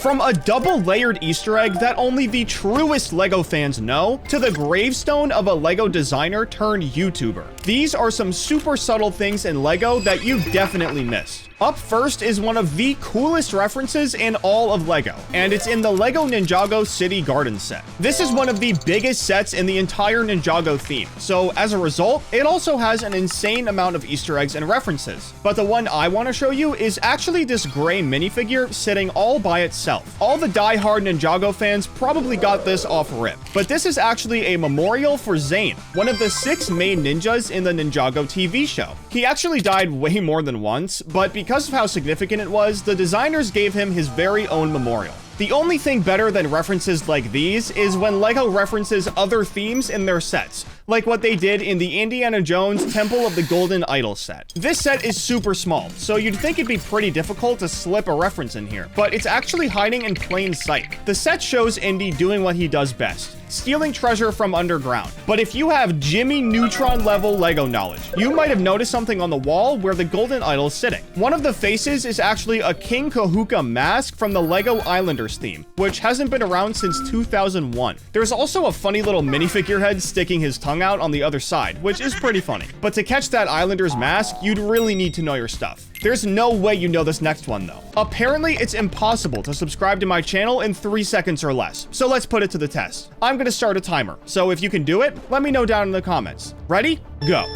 From a double-layered Easter egg that only the truest LEGO fans know, to the gravestone of a LEGO designer turned YouTuber. These are some super subtle things in LEGO that you definitely missed. Up first is one of the coolest references in all of LEGO, and it's in the LEGO Ninjago City Garden set. This is one of the biggest sets in the entire Ninjago theme, so as a result, it also has an insane amount of Easter eggs and references. But the one I want to show you is actually this gray minifigure sitting all by itself. All the die-hard Ninjago fans probably got this off rip, but this is actually a memorial for Zane, one of the 6 main ninjas in the Ninjago TV show. He actually died way more than once, but because of how significant it was, the designers gave him his very own memorial. The only thing better than references like these is when LEGO references other themes in their sets, like what they did in the Indiana Jones Temple of the Golden Idol set. This set is super small, so you'd think it'd be pretty difficult to slip a reference in here, but it's actually hiding in plain sight. The set shows Indy doing what he does best, stealing treasure from underground. But if you have Jimmy Neutron level LEGO knowledge, you might have noticed something on the wall where the Golden Idol is sitting. One of the faces is actually a King Kahuka mask from the LEGO Islanders theme, which hasn't been around since 2001. There's also a funny little minifigure head sticking his tongue out on the other side, which is pretty funny. But to catch that Islanders mask, you'd really need to know your stuff. There's no way you know this next one though. Apparently, it's impossible to subscribe to my channel in 3 seconds or less, so let's put it to the test. I'm gonna start a timer, so if you can do it, let me know down in the comments. Ready? Go.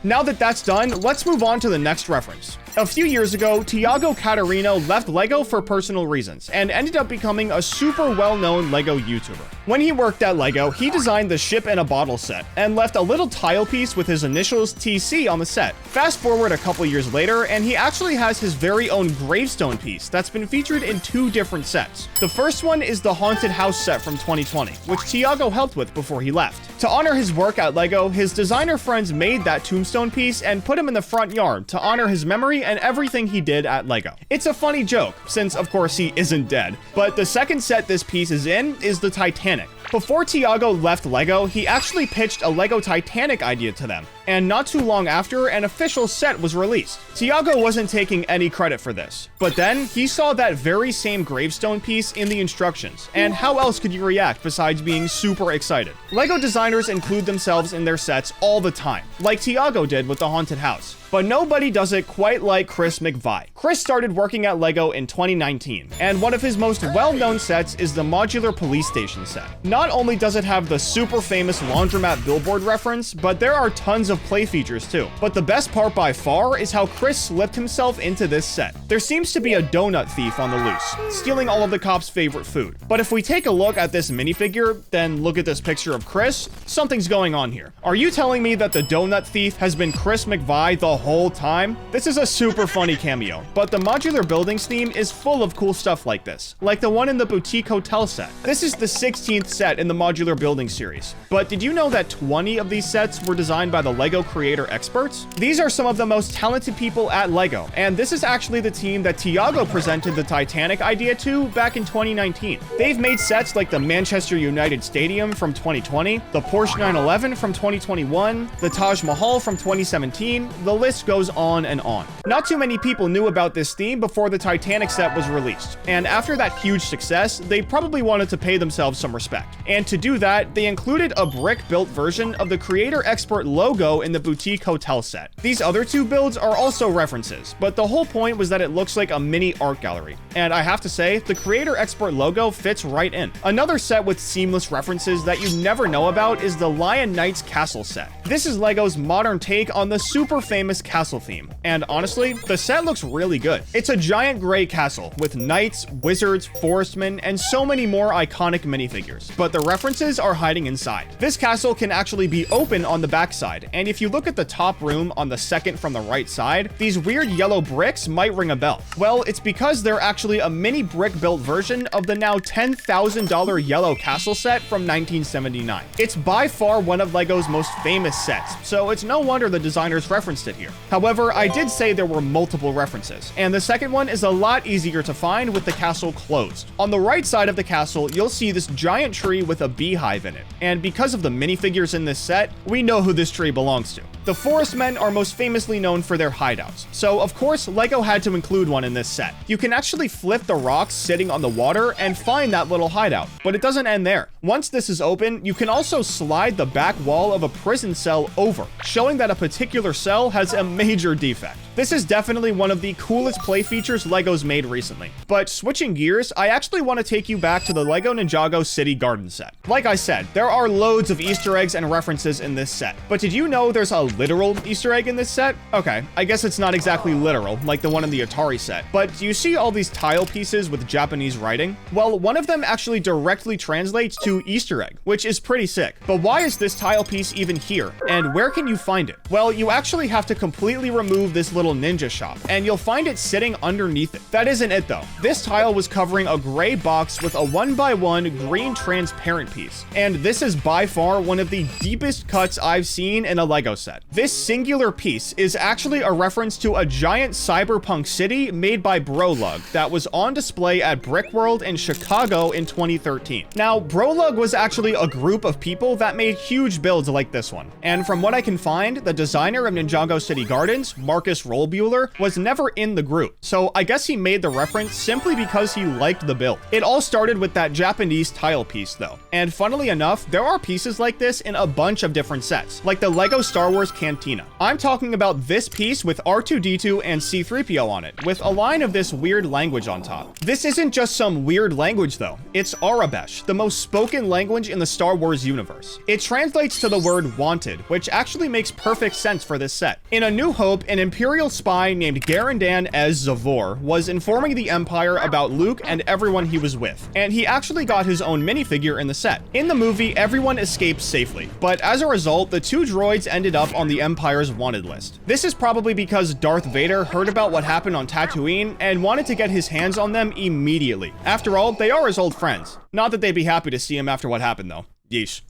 Now that that's done, let's move on to the next reference. A few years ago, Thiago Catarino left LEGO for personal reasons and ended up becoming a super well-known LEGO YouTuber. When he worked at LEGO, he designed the Ship in a Bottle set and left a little tile piece with his initials TC on the set. Fast forward a couple years later, and he actually has his very own gravestone piece that's been featured in 2 different sets. The first one is the Haunted House set from 2020, which Thiago helped with before he left. To honor his work at LEGO, his designer friends made that tombstone piece and put him in the front yard to honor his memory and everything he did at LEGO. It's a funny joke, since of course he isn't dead, but the second set this piece is in is the Titanic. Before Thiago left LEGO, he actually pitched a LEGO Titanic idea to them, and not too long after, an official set was released. Thiago wasn't taking any credit for this, but then he saw that very same gravestone piece in the instructions, and how else could you react besides being super excited? LEGO designers include themselves in their sets all the time, like Thiago did with the Haunted House. But nobody does it quite like Chris McVie. Chris started working at LEGO in 2019, and one of his most well-known sets is the Modular police station set. Not only does it have the super famous laundromat billboard reference, but there are tons of play features too. But the best part by far is how Chris slipped himself into this set. There seems to be a donut thief on the loose, stealing all of the cops' favorite food. But if we take a look at this minifigure, then look at this picture of Chris, something's going on here. Are you telling me that the donut thief has been Chris McVie the whole time? This is a super funny cameo, but the modular buildings theme is full of cool stuff like this, like the one in the boutique hotel set. This is the 16th set in the modular building series, but did you know that 20 of these sets were designed by the LEGO creator experts? These are some of the most talented people at LEGO, and this is actually the team that Thiago presented the Titanic idea to back in 2019. They've made sets like the Manchester United Stadium from 2020, the Porsche 911 from 2021, the Taj Mahal from 2017, the list goes on and on. Not too many people knew about this theme before the Titanic set was released, and after that huge success, they probably wanted to pay themselves some respect. And to do that, they included a brick-built version of the creator expert logo in the boutique hotel set. These other 2 builds are also references, but the whole point was that it looks like a mini art gallery. And I have to say, the creator expert logo fits right in. Another set with seamless references that you never know about is the Lion Knights Castle set. This is LEGO's modern take on the super famous castle theme, and honestly, the set looks really good. It's a giant gray castle with knights, wizards, forestmen, and so many more iconic minifigures, but the references are hiding inside. This castle can actually be open on the backside, and if you look at the top room on the second from the right side, these weird yellow bricks might ring a bell. Well, it's because they're actually a mini brick-built version of the now $10,000 yellow castle set from 1979. It's by far one of LEGO's most famous sets, so it's no wonder the designers referenced it here. However, I did say there were multiple references, and the second one is a lot easier to find with the castle closed. On the right side of the castle, you'll see this giant tree with a beehive in it, and because of the minifigures in this set, we know who this tree belongs to. The Forest Men are most famously known for their hideouts, so of course LEGO had to include one in this set. You can actually flip the rocks sitting on the water and find that little hideout, but it doesn't end there. Once this is open, you can also slide the back wall of a prison cell over, showing that a particular cell has a major defect. This is definitely one of the coolest play features LEGO's made recently. But switching gears, I actually want to take you back to the LEGO Ninjago City garden set. Like I said, there are loads of Easter eggs and references in this set. But did you know there's a literal Easter egg in this set? Okay, I guess it's not exactly literal, like the one in the Atari set. But do you see all these tile pieces with Japanese writing? Well, one of them actually directly translates to Easter egg, which is pretty sick. But why is this tile piece even here? And where can you find it? Well, you actually have to completely remove this little ninja shop, and you'll find it sitting underneath it. That isn't it though. This tile was covering a gray box with a 1x1 green transparent piece, and this is by far one of the deepest cuts I've seen in a LEGO set. This singular piece is actually a reference to a giant cyberpunk city made by Brolug that was on display at Brickworld in Chicago in 2013. Now, Brolug was actually a group of people that made huge builds like this one, and from what I can find, the designer of Ninjago City Gardens, Marcus Rollbuehler, was never in the group, so I guess he made the reference simply because he liked the build. It all started with that Japanese tile piece though, and funnily enough, there are pieces like this in a bunch of different sets, like the LEGO Star Wars Cantina. I'm talking about this piece with R2-D2 and C-3PO on it, with a line of this weird language on top. This isn't just some weird language though, it's Arabesh, the most spoken language in the Star Wars universe. It translates to the word wanted, which actually makes perfect sense for this set. In A New Hope, an Imperial spy named Garandan Ez Zavor was informing the Empire about Luke and everyone he was with, and he actually got his own minifigure in the set. In the movie, everyone escaped safely, but as a result, the two droids ended up on the Empire's wanted list. This is probably because Darth Vader heard about what happened on Tatooine and wanted to get his hands on them immediately. After all, they are his old friends. Not that they'd be happy to see him after what happened though. Yeesh.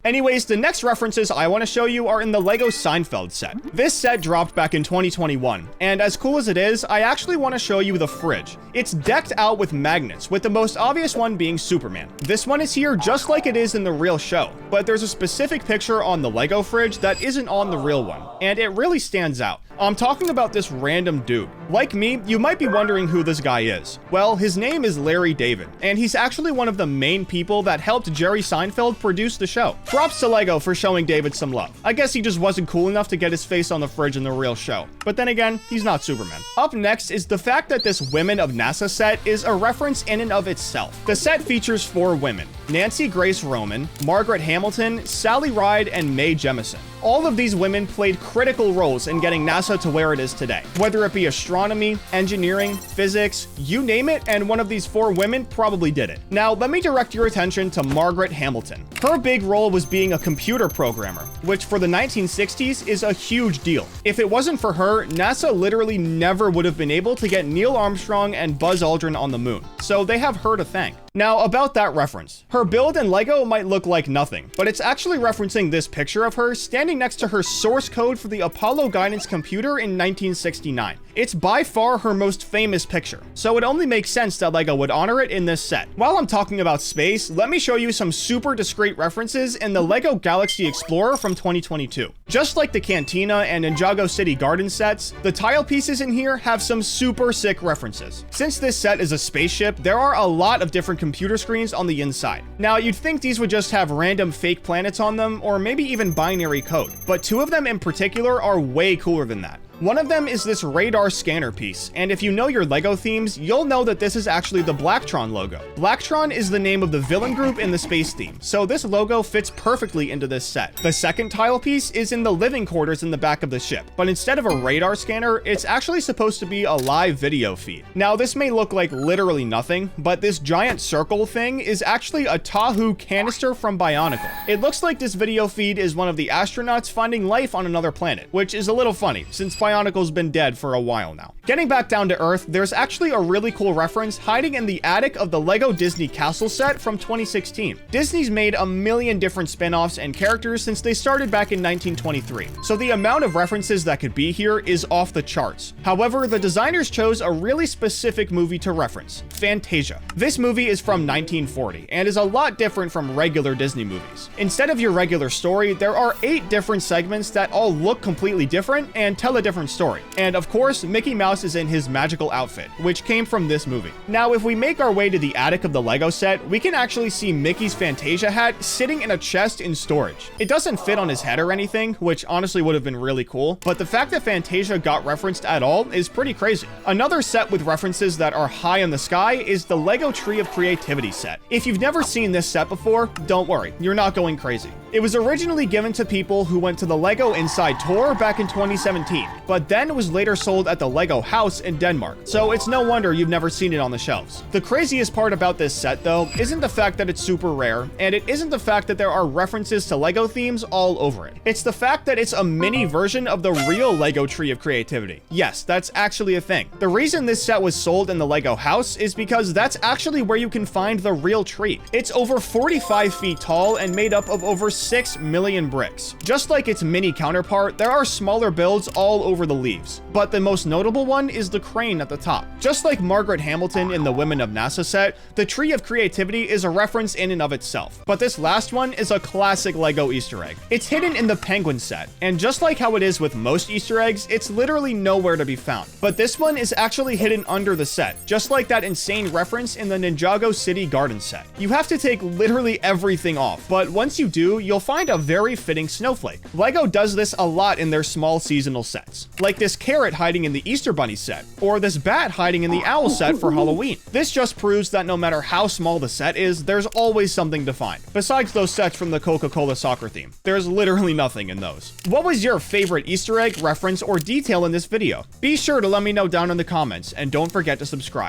Anyways, the next references I want to show you are in the LEGO Seinfeld set. This set dropped back in 2021, and as cool as it is, I actually want to show you the fridge. It's decked out with magnets, with the most obvious one being Superman. This one is here just like it is in the real show, but there's a specific picture on the LEGO fridge that isn't on the real one, and it really stands out. I'm talking about this random dude. Like me, you might be wondering who this guy is. Well, his name is Larry David, and he's actually one of the main people that helped Jerry Seinfeld produce the show. Props to LEGO for showing David some love. I guess he just wasn't cool enough to get his face on the fridge in the real show. But then again, he's not Superman. Up next is the fact that this Women of NASA set is a reference in and of itself. The set features 4 women: Nancy Grace Roman, Margaret Hamilton, Sally Ride, and Mae Jemison. All of these women played critical roles in getting NASA to where it is today. Whether it be astronomy, engineering, physics, you name it, and one of these 4 women probably did it. Now, let me direct your attention to Margaret Hamilton. Her big role was being a computer programmer, which for the 1960s is a huge deal. If it wasn't for her, NASA literally never would have been able to get Neil Armstrong and Buzz Aldrin on the moon. So they have her to thank. Now, about that reference. Her build in LEGO might look like nothing, but it's actually referencing this picture of her standing next to her source code for the Apollo guidance computer in 1969. It's by far her most famous picture, so it only makes sense that LEGO would honor it in this set. While I'm talking about space, let me show you some super discreet references in the LEGO Galaxy Explorer from 2022. Just like the Cantina and Ninjago City Garden sets, the tile pieces in here have some super sick references. Since this set is a spaceship, there are a lot of different computer screens on the inside. Now, you'd think these would just have random fake planets on them, or maybe even binary code, but 2 of them in particular are way cooler than that. One of them is this radar scanner piece, and if you know your LEGO themes, you'll know that this is actually the Blacktron logo. Blacktron is the name of the villain group in the space theme, so this logo fits perfectly into this set. The second tile piece is in the living quarters in the back of the ship, but instead of a radar scanner, it's actually supposed to be a live video feed. Now, this may look like literally nothing, but this giant circle thing is actually a Tahoe canister from Bionicle. It looks like this video feed is one of the astronauts finding life on another planet, which is a little funny, since Bionicle Bionicle's been dead for a while now. Getting back down to earth, there's actually a really cool reference hiding in the attic of the LEGO Disney Castle set from 2016. Disney's made a million different spin-offs and characters since they started back in 1923, so the amount of references that could be here is off the charts. However, the designers chose a really specific movie to reference, Fantasia. This movie is from 1940 and is a lot different from regular Disney movies. Instead of your regular story, there are 8 different segments that all look completely different and tell a different story. And of course, Mickey Mouse is in his magical outfit, which came from this movie. Now, if we make our way to the attic of the LEGO set, we can actually see Mickey's Fantasia hat sitting in a chest in storage. It doesn't fit on his head or anything, which honestly would have been really cool, but the fact that Fantasia got referenced at all is pretty crazy. Another set with references that are high in the sky is the LEGO Tree of Creativity set. If you've never seen this set before, don't worry, you're not going crazy. It was originally given to people who went to the LEGO Inside Tour back in 2017, but then was later sold at the LEGO House in Denmark, so it's no wonder you've never seen it on the shelves. The craziest part about this set, though, isn't the fact that it's super rare, and it isn't the fact that there are references to LEGO themes all over it. It's the fact that it's a mini version of the real LEGO Tree of Creativity. Yes, that's actually a thing. The reason this set was sold in the LEGO House is because that's actually where you can find the real tree. It's over 45 feet tall and made up of over 6 million bricks. Just like its mini counterpart, there are smaller builds all over the leaves, but the most notable one is the crane at the top. Just like Margaret Hamilton in the Women of NASA set, the Tree of Creativity is a reference in and of itself, but this last one is a classic LEGO Easter egg. It's hidden in the Penguin set, and just like how it is with most Easter eggs, it's literally nowhere to be found. But this one is actually hidden under the set, just like that insane reference in the Ninjago City garden set. You have to take literally everything off, but once you do, you'll find a very fitting snowflake. LEGO does this a lot in their small seasonal sets, like this carrot hiding in the Easter Bunny set, or this bat hiding in the owl set for Halloween. This just proves that no matter how small the set is, there's always something to find. Besides those sets from the Coca-Cola soccer theme, there's literally nothing in those. What was your favorite Easter egg, reference, or detail in this video? Be sure to let me know down in the comments, and don't forget to subscribe.